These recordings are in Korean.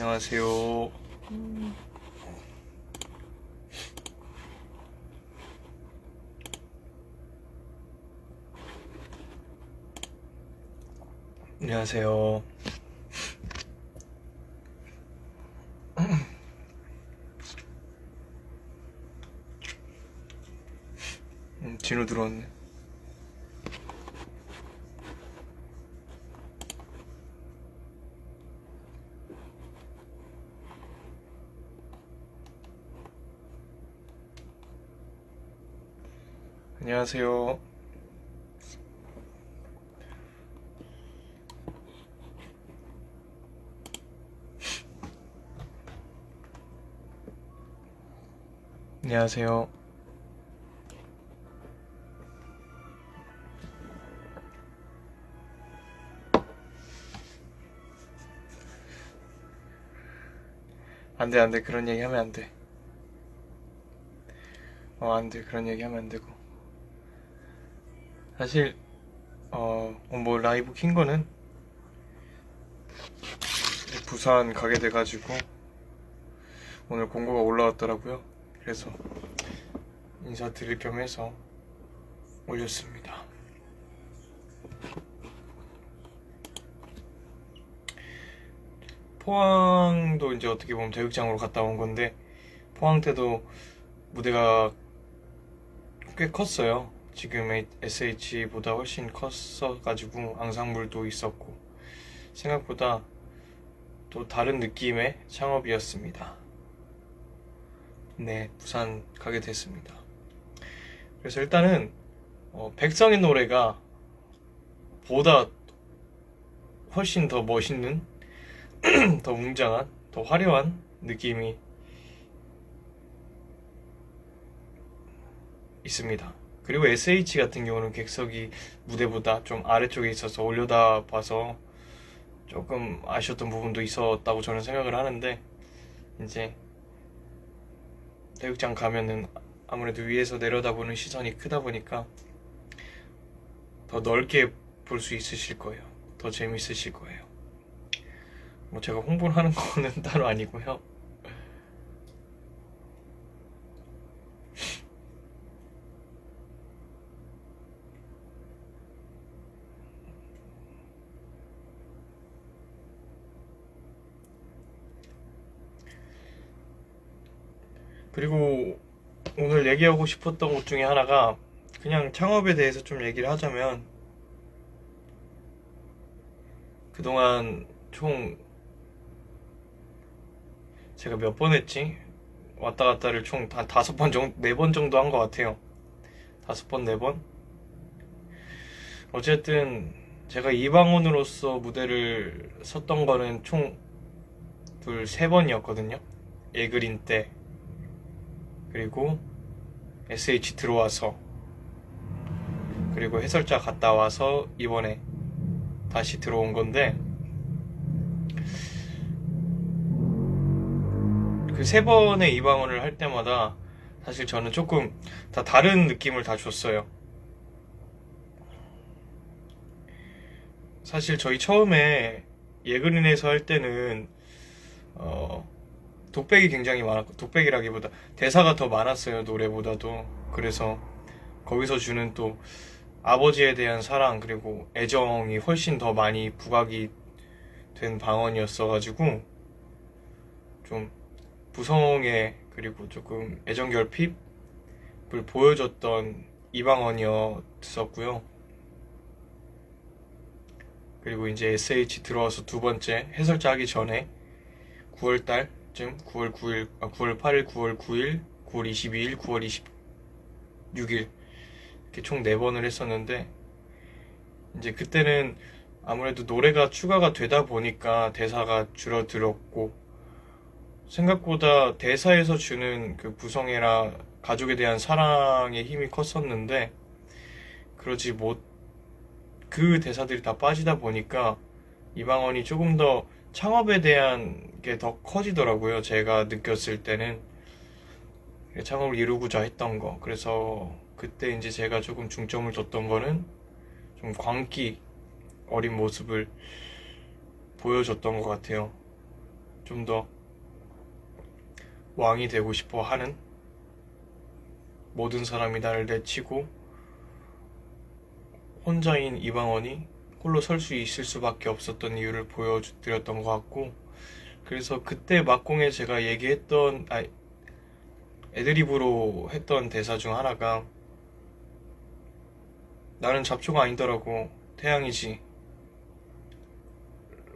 안녕하세요. 안녕하세요. 진우 들어왔네. 안녕하세요. 안녕하세요. 안 돼. 그런 얘기 하면 안 돼. 안 돼. 그런 얘기 하면 안 되고. 사실, 뭐 라이브 킨 거는 부산 가게 돼가지고 오늘 공고가 올라왔더라고요. 그래서 인사드릴 겸 해서 올렸습니다. 포항도 이제 어떻게 보면 대극장으로 갔다 온 건데, 포항 때도 무대가 꽤 컸어요. 지금의 SH보다 훨씬 컸어가지고 앙상블도 있었고 생각보다 또 다른 느낌의 창업이었습니다. 네, 부산 가게 됐습니다. 그래서 일단은 백성의 노래가 보다 훨씬 더 멋있는 더 웅장한, 더 화려한 느낌이 있습니다. 그리고 SH 같은 경우는 객석이 무대보다 좀 아래쪽에 있어서 올려다 봐서 조금 아쉬웠던 부분도 있었다고 저는 생각을 하는데, 이제 대극장 가면은 아무래도 위에서 내려다보는 시선이 크다 보니까 더 넓게 볼 수 있으실 거예요. 더 재밌으실 거예요. 뭐 제가 홍보를 하는 거는 따로 아니고요. 그리고 오늘 얘기하고 싶었던 것 중에 하나가, 그냥 창업에 대해서 좀 얘기를 하자면, 그동안 총 제가 몇 번 했지? 왔다 갔다를 총 한 5번 정도, 4번 정도 한 것 같아요. 5번, 4번? 어쨌든 제가 이방원으로서 무대를 섰던 거는 총 3번이었거든요. 예그린 때, 그리고 SH 들어와서, 그리고 해설자 갔다 와서 이번에 다시 들어온 건데, 그 3번의 이방원을 할 때마다 사실 저는 조금 다 다른 느낌을 다 줬어요. 사실 저희 처음에 예그린에서 할 때는 독백이 굉장히 많았고, 독백이라기보다 대사가 더 많았어요, 노래보다도. 그래서 거기서 주는 또 아버지에 대한 사랑, 그리고 애정이 훨씬 더 많이 부각이 된 방언이었어가지고, 좀 부성에, 그리고 조금 애정결핍을 보여줬던 이방언이었었고요. 그리고 이제 SH 들어와서 2번째 해설자 하기 전에 9월달쯤, 9월 9일, 9월 8일, 9월 9일, 9월 22일, 9월 26일, 이렇게 총 4번을 했었는데, 이제 그때는 아무래도 노래가 추가가 되다 보니까 대사가 줄어들었고, 생각보다 대사에서 주는 그 부성애라 가족에 대한 사랑의 힘이 컸었는데, 그러지 못, 그 대사들이 다 빠지다 보니까 이방원이 조금 더 창업에 대한 게 더 커지더라고요. 제가 느꼈을 때는 창업을 이루고자 했던 거. 그래서 그때 이제 제가 조금 중점을 뒀던 거는 좀 광기 어린 모습을 보여줬던 것 같아요. 좀 더 왕이 되고 싶어 하는, 모든 사람이 나를 내치고 혼자인 이방원이 홀로 설 수 있을 수밖에 없었던 이유를 보여드렸던 것 같고, 그래서 그때 막공에 제가 얘기했던, 애드리브로 했던 대사 중 하나가 나는 잡초가 아니더라고, 태양이지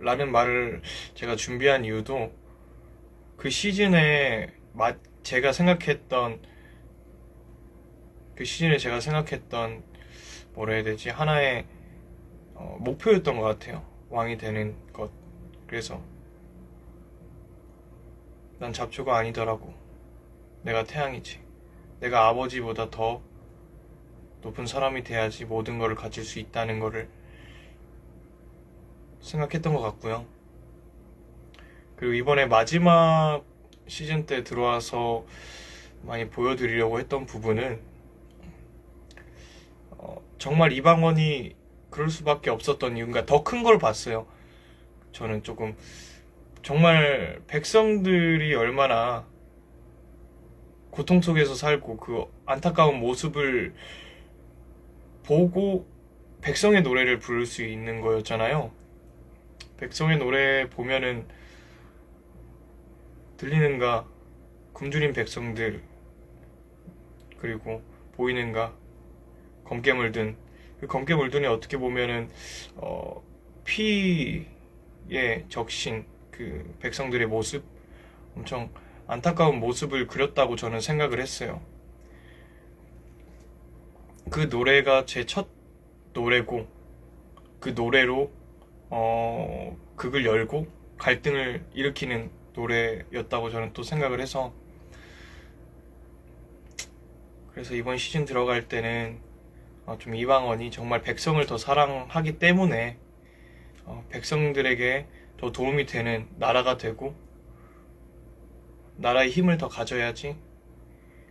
라는 말을 제가 준비한 이유도, 그 시즌에 제가 생각했던 뭐라 해야 되지, 하나의 목표였던 것 같아요. 왕이 되는 것. 그래서 난 잡초가 아니더라고, 내가 태양이지, 내가 아버지보다 더 높은 사람이 돼야지 모든 것을 가질 수 있다는 것을 생각했던 것 같고요. 그리고 이번에 마지막 시즌 때 들어와서 많이 보여드리려고 했던 부분은, 정말 이방원이 그럴 수밖에 없었던 이유가 더 큰 걸 봤어요. 저는 조금 정말 백성들이 얼마나 고통 속에서 살고 그 안타까운 모습을 보고 백성의 노래를 부를 수 있는 거였잖아요. 백성의 노래 보면은 들리는가, 굶주린 백성들, 그리고 보이는가, 검게 물든, 그 검게 물든이 어떻게 보면은 피에 적신 그 백성들의 모습, 엄청 안타까운 모습을 그렸다고 저는 생각을 했어요. 그 노래가 제 첫 노래고, 그 노래로 극을 열고 갈등을 일으키는 노래였다고 저는 또 생각을 해서, 그래서 이번 시즌 들어갈 때는 좀 이방원이 정말 백성을 더 사랑하기 때문에 백성들에게 더 도움이 되는 나라가 되고, 나라의 힘을 더 가져야지,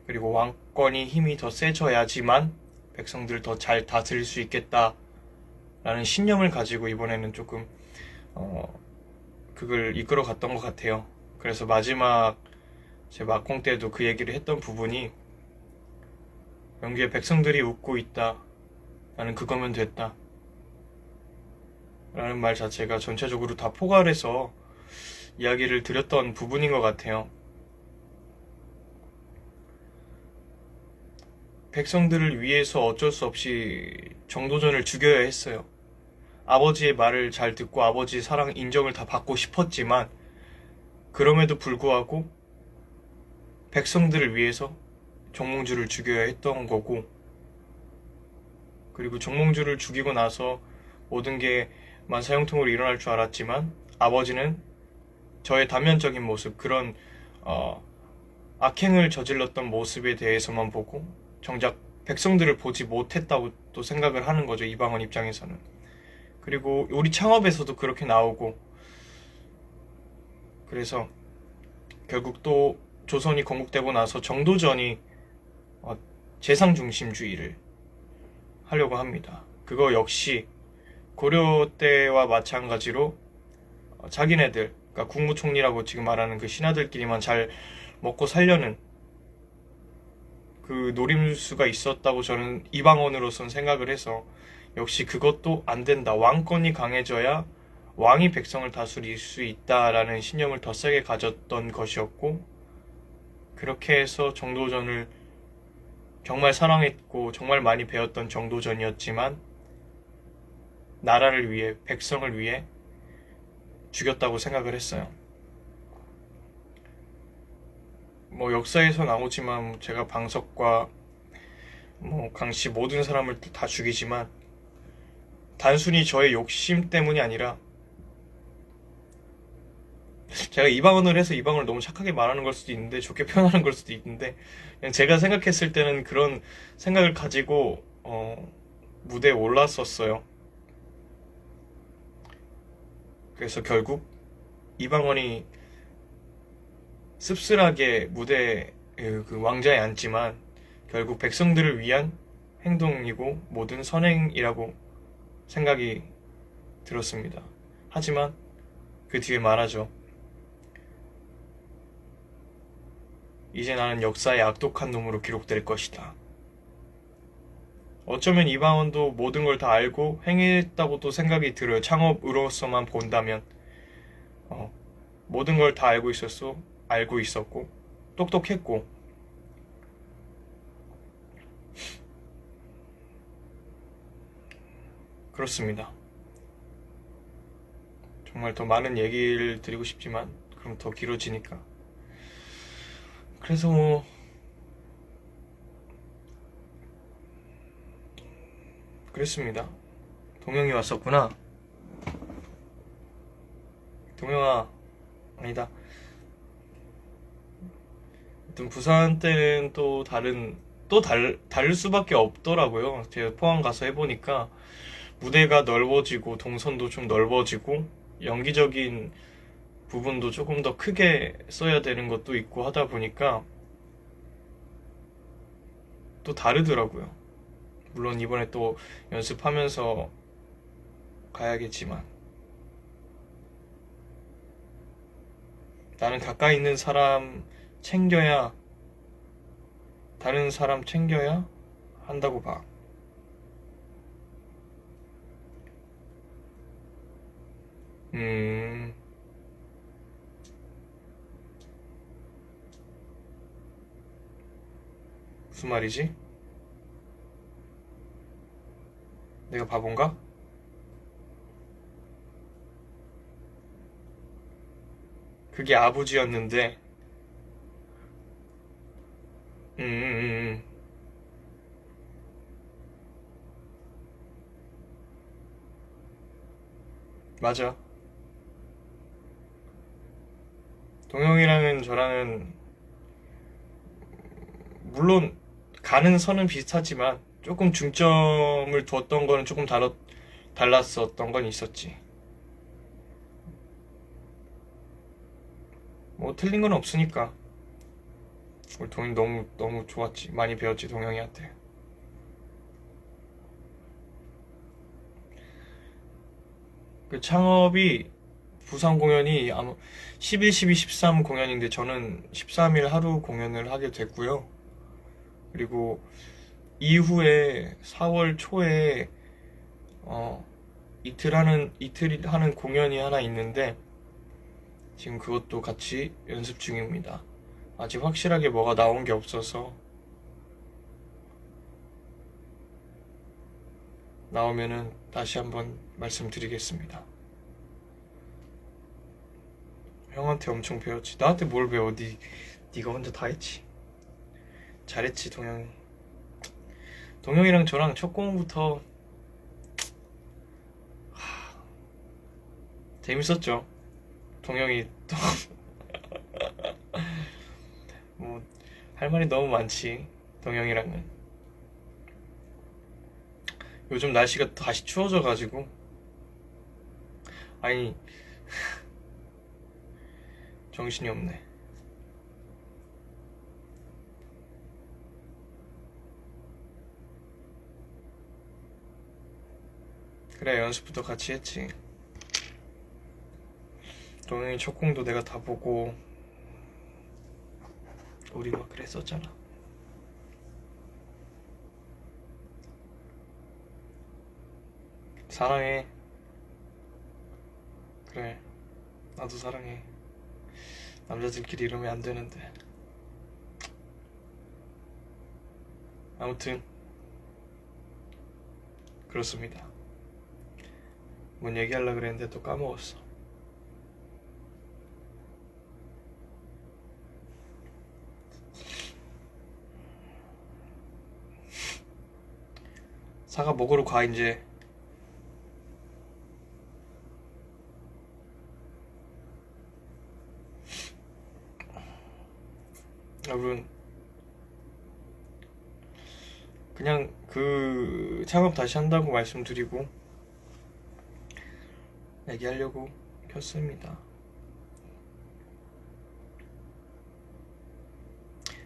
그리고 왕권이 힘이 더 세져야지만 백성들을 더 잘 다스릴 수 있겠다라는 신념을 가지고 이번에는 조금 그걸 이끌어 갔던 것 같아요. 그래서 마지막 제 막공 때도 그 얘기를 했던 부분이, 영규의 백성들이 웃고 있다, 나는 그거면 됐다 라는 말 자체가 전체적으로 다 포괄해서 이야기를 드렸던 부분인 것 같아요. 백성들을 위해서 어쩔 수 없이 정도전을 죽여야 했어요. 아버지의 말을 잘 듣고 아버지의 사랑, 인정을 다 받고 싶었지만, 그럼에도 불구하고 백성들을 위해서 정몽주를 죽여야 했던 거고, 그리고 정몽주를 죽이고 나서 모든 게 만사형통으로 일어날 줄 알았지만, 아버지는 저의 단면적인 모습, 그런 악행을 저질렀던 모습에 대해서만 보고 정작 백성들을 보지 못했다고 또 생각을 하는 거죠, 이방원 입장에서는. 그리고 우리 창업에서도 그렇게 나오고, 그래서 결국 또 조선이 건국되고 나서 정도전이 재상중심주의를 하려고 합니다. 그거 역시 고려 때와 마찬가지로 자기네들, 그러니까 국무총리라고 지금 말하는 그 신하들끼리만 잘 먹고 살려는 그 노림수가 있었다고 저는 이방원으로선 생각을 해서, 역시 그것도 안 된다, 왕권이 강해져야 왕이 백성을 다스릴 수 있다라는 신념을 더 세게 가졌던 것이었고, 그렇게 해서 정도전을 정말 사랑했고 정말 많이 배웠던 정도전이었지만, 나라를 위해, 백성을 위해 죽였다고 생각을 했어요. 뭐 역사에서 나오지만, 제가 방석과 강씨 모든 사람을 다 죽이지만 단순히 저의 욕심 때문이 아니라, 제가 이방원을 해서 이방원을 너무 착하게 말하는 걸 수도 있는데, 좋게 표현하는 걸 수도 있는데, 그냥 제가 생각했을 때는 그런 생각을 가지고 무대에 올랐었어요. 그래서 결국 이방원이 씁쓸하게 무대에 그 왕좌에 앉지만, 결국 백성들을 위한 행동이고 모든 선행이라고 생각이 들었습니다. 하지만 그 뒤에 말하죠. 이제 나는 역사의 악독한 놈으로 기록될 것이다. 어쩌면 이방원도 모든 걸 다 알고 행했다고도 생각이 들어요. 창업으로서만 본다면 모든 걸 다 알고 있었고 똑똑했고 그렇습니다. 정말 더 많은 얘기를 드리고 싶지만 그럼 더 길어지니까. 그래서 그랬습니다. 동영이 왔었구나. 동영아, 아니다. 하여튼 부산 때는 또 다를 수밖에 없더라고요. 제가 포항 가서 해보니까 무대가 넓어지고 동선도 좀 넓어지고 연기적인 부분도 조금 더 크게 써야 되는 것도 있고 하다 보니까 또 다르더라고요. 물론 이번에 또 연습하면서 가야겠지만 나는 가까이 있는 사람 챙겨야 다른 사람 챙겨야 한다고 봐. 무슨 말이지? 내가 바본가? 그게 아버지였는데, 음, 음, 음. 맞아. 동영이랑은 저랑은 물론 가는 선은 비슷하지만 조금 중점을 두었던 거는 조금 달랐었던 건 있었지. 뭐 틀린 건 없으니까. 우리 동영이 너무 좋았지. 많이 배웠지, 동영이한테. 그 창업이 부산 공연이 아마 11, 12, 13 공연인데 저는 13일 하루 공연을 하게 됐고요. 그리고 이후에 4월 초에 이틀 하는 공연이 하나 있는데 지금 그것도 같이 연습 중입니다. 아직 확실하게 뭐가 나온 게 없어서 나오면은 다시 한번 말씀드리겠습니다. 형한테 엄청 배웠지. 나한테 뭘 배워? 네가 혼자 다 했지. 잘했지, 동영이. 동영이랑 저랑 첫 공부터 재밌었죠. 동영이 또 뭐 할 말이 너무 많지. 동영이랑은 요즘 날씨가 다시 추워져가지고 아니 정신이 없네. 그래, 연습부터 같이 했지. 동영이 첫 공도 내가 다 보고 우리 막 그랬었잖아. 사랑해. 그래, 나도 사랑해. 남자들끼리 이러면 안 되는데. 아무튼 그렇습니다. 뭔 얘기하려고 그랬는데 또 까먹었어. 사과 먹으러 가 이제. 여러분 그냥 그 창업 다시 한다고 말씀드리고 얘기하려고 켰습니다.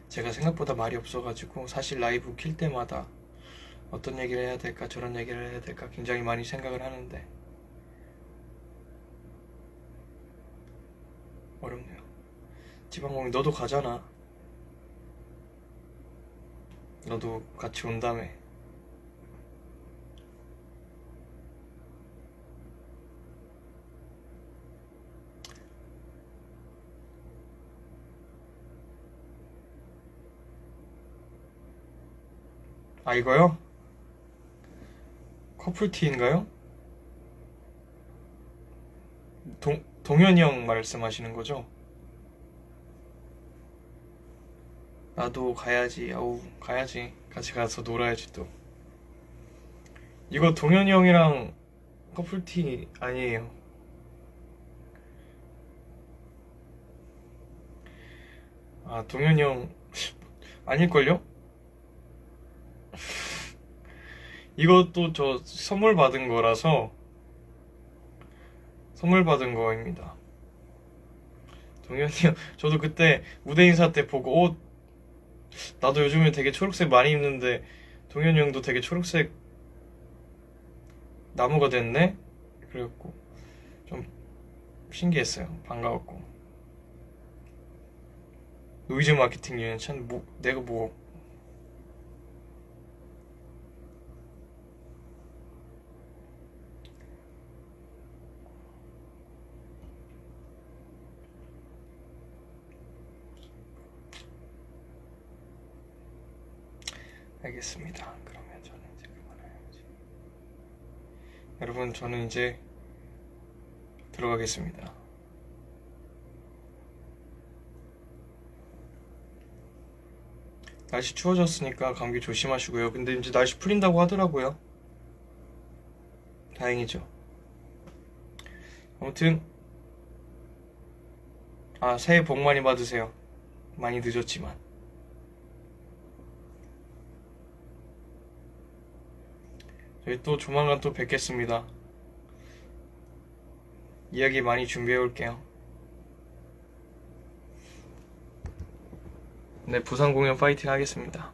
제가 생각보다 말이 없어가지고 사실 라이브 킬 때마다 어떤 얘기를 해야 될까 저런 얘기를 해야 될까 굉장히 많이 생각을 하는데 어렵네요. 지방공인 너도 가잖아. 너도 같이 온다며. 아, 이거요? 커플티인가요? 동현이 형 말씀하시는 거죠? 나도 가야지. 아우, 가야지. 같이 가서 놀아야지 또. 이거 동현이 형이랑 커플티 아니에요. 아, 동현이 형 아닐걸요? 이것도 저 선물 받은 거라서 선물 받은 거입니다. 동현이 형, 저도 그때 무대 인사 때 보고, 나도 요즘에 되게 초록색 많이 입는데 동현이 형도 되게 초록색 나무가 됐네? 그래갖고 좀 신기했어요. 반가웠고. 노이즈 마케팅 유닛 참 내가 뭐 알겠습니다. 그러면 저는 이제 그만해야지. 여러분, 저는 이제 들어가겠습니다. 날씨 추워졌으니까 감기 조심하시고요. 근데 이제 날씨 풀린다고 하더라고요. 다행이죠. 아무튼 새해 복 많이 받으세요. 많이 늦었지만. 저희 또 조만간 또 뵙겠습니다. 이야기 많이 준비해 올게요. 네, 부산 공연 파이팅 하겠습니다.